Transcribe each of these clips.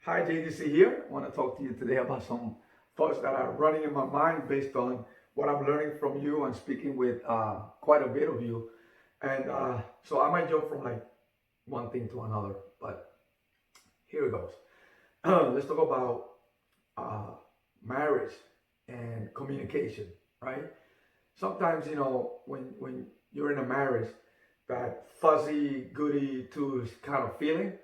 Hi, JDC here. I want to talk to you today about some thoughts that are running in my mind based on what I'm learning from you and speaking with quite a bit of you. And so I might jump from like one thing to another, but here it goes. Let's talk about uh, marriage and communication, right? Sometimes, when you're in a marriage, that fuzzy, goody two kind of feeling,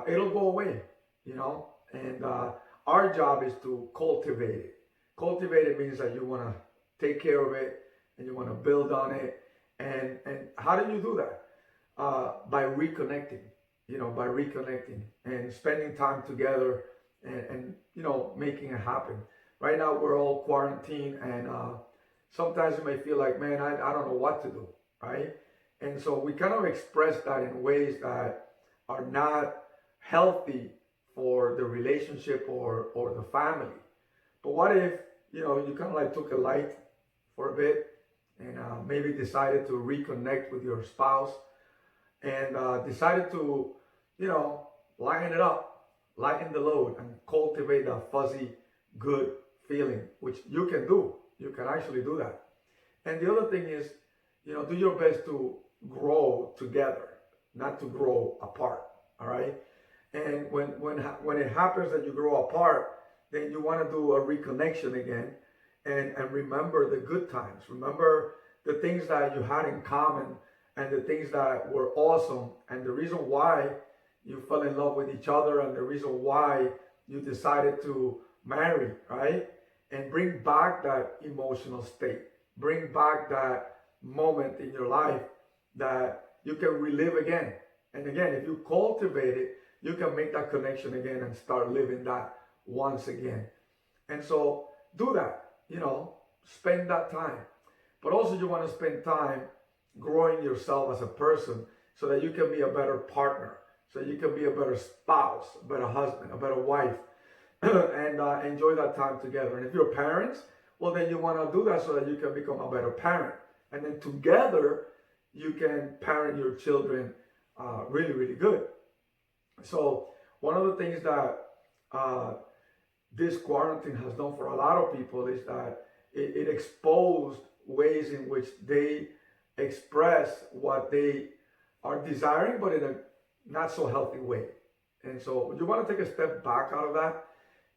it'll go away, you know. And our job is to cultivate it. Cultivate it means that you want to take care of it and you want to build on it. And how do you do that? By reconnecting, by reconnecting and spending time together and making it happen. Right now we're all quarantined and sometimes you may feel like, man, I don't know what to do, right? And so we kind of express that in ways that are not healthy for the relationship or the family. But what if, you kind of like took a light for a bit and maybe decided to reconnect with your spouse and decided to, you know, lighten it up, lighten the load, and cultivate that fuzzy, good feeling, which you can do. You can actually do that. And the other thing is, do your best to grow together, not to grow apart. All right. And when it happens that you grow apart, then you want to do a reconnection again, and remember the good times. Remember the things that you had in common and the things that were awesome and the reason why you fell in love with each other and the reason why you decided to marry, right? And bring back that emotional state. Bring back that moment in your life that you can relive again. And again, if you cultivate it, you can make that connection again and start living that once again. And so do that, spend that time. But also you want to spend time growing yourself as a person so that you can be a better partner, so you can be a better spouse, a better husband, a better wife, and enjoy that time together. And if you're parents, well, then you want to do that so that you can become a better parent. And then together, you can parent your children really, really good. So one of the things that uh, this quarantine has done for a lot of people is that it exposed ways in which they express what they are desiring, but in a not so healthy way. And so you want to take a step back out of that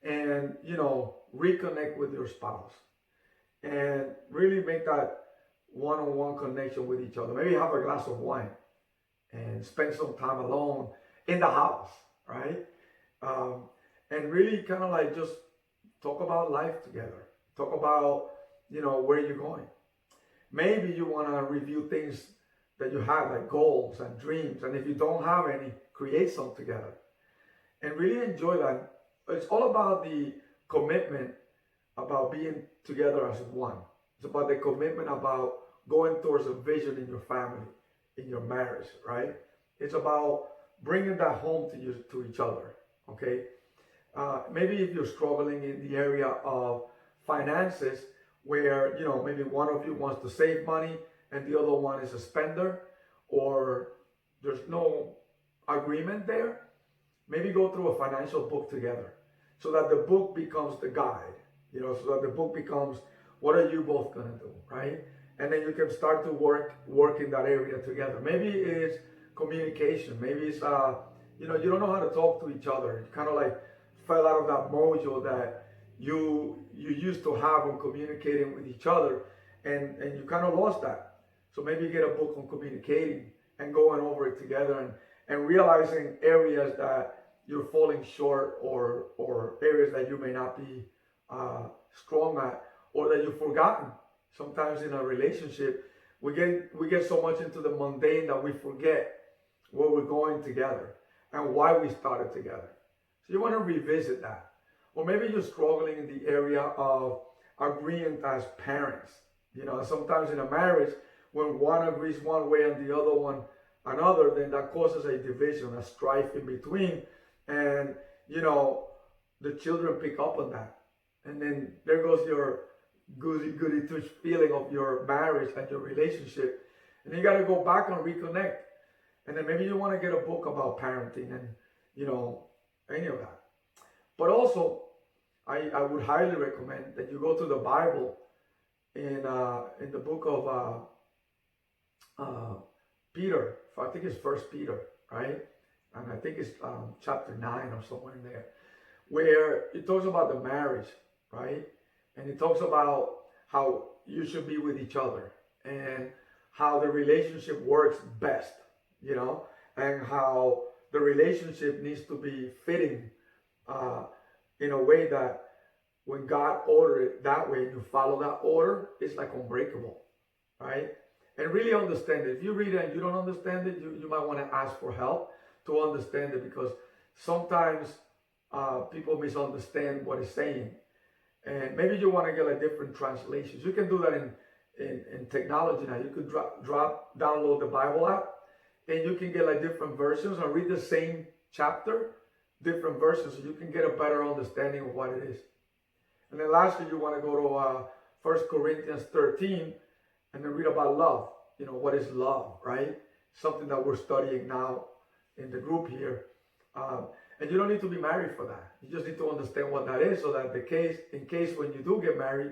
and, reconnect with your spouse and really make that one-on-one connection with each other. Maybe have a glass of wine and spend some time alone in the house, right? Um, and really kind of like just talk about life together. Talk about, where you're going. Maybe you want to review things that you have, like goals and dreams. And if you don't have any, create some together and really enjoy that. It's all about the commitment about being together as one. It's about the commitment about going towards a vision in your family, in your marriage, right? It's about bringing that home to you, to each other, okay? Maybe if you're struggling in the area of finances, where maybe one of you wants to save money and the other one is a spender, or there's no agreement there, maybe go through a financial book together, so that the book becomes the guide, so that the book becomes what are you both gonna do, right? And then you can start to work in that area together. Maybe it's communication. Maybe it's you don't know how to talk to each other. You kind of like fell out of that mojo that you used to have on communicating with each other, and you kind of lost that. So maybe you get a book on communicating and going over it together and realizing areas that you're falling short, or areas that you may not be strong at, or that you've forgotten. Sometimes in a relationship, we get so much into the mundane that we forget where we're going together and why we started together. So you want to revisit that. Or maybe you're struggling in the area of agreeing as parents. Sometimes in a marriage, when one agrees one way and the other one another, then that causes a division, a strife in between. And, the children pick up on that. And then there goes your goody two feeling of your marriage and your relationship. And you got to go back and reconnect. And then maybe you want to get a book about parenting and, any of that. But also, I would highly recommend that you go to the Bible in the book of uh, Peter. I think it's First Peter, right? And I think it's chapter 9 or somewhere in there, where it talks about the marriage, right? And it talks about how you should be with each other and how the relationship works best, you know, and how the relationship needs to be fitting uh, in a way that when God ordered it that way and you follow that order, it's like unbreakable, right? And really understand it. If you read it and you don't understand it, you might want to ask for help to understand it, because sometimes people misunderstand what it's saying. And maybe you want to get like different translations. You can do that in technology now. You could download the Bible app, and you can get like different versions or read the same chapter, different versions, so you can get a better understanding of what it is. And then lastly, you want to go to 1 Corinthians 13 and then read about love. You know, what is love, right? Something that we're studying now in the group here. And you don't need to be married for that. You just need to understand what that is, so that in case when you do get married,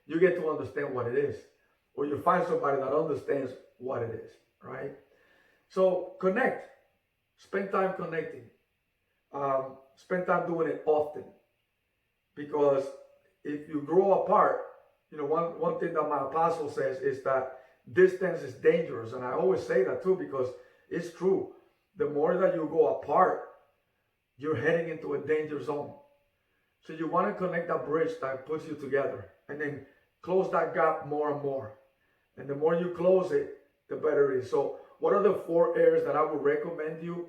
you get to understand what it is. Or you find somebody that understands what it is, right? So connect. Spend time connecting. Spend time doing it often. Because if you grow apart, you know, one thing that my apostle says is that distance is dangerous. And I always say that too, because it's true. The more that you go apart, you're heading into a danger zone. So you want to connect that bridge that puts you together, and then close that gap more and more. And the more you close it, the better it is. So what are the 4 areas that I would recommend you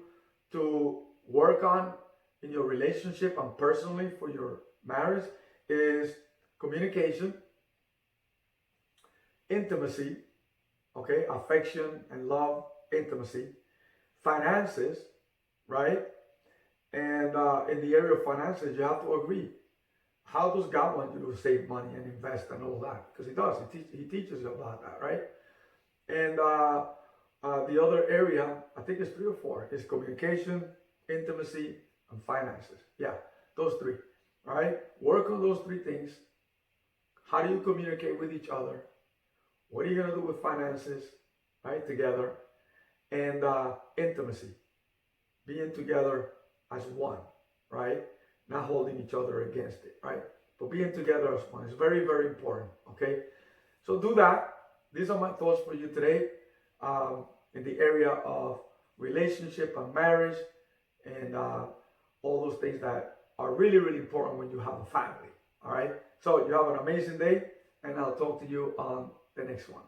to work on in your relationship and personally for your marriage? Is communication, intimacy, okay, affection and love, intimacy, finances, right? And in the area of finances, you have to agree. How does God want you to save money and invest and all that? Because He does. He teaches you about that, right? And the other area, I think it's 3 or 4, is communication, intimacy, and finances. Yeah, those 3. All right? Work on those 3 things. How do you communicate with each other? What are you going to do with finances, right? Together. And intimacy. Being together as one, right? Not holding each other against it, right? But being together as one is very, very important, okay? So do that. These are my thoughts for you today in the area of relationship and marriage and all those things that are really, really important when you have a family, all right? So you have an amazing day, and I'll talk to you on the next one.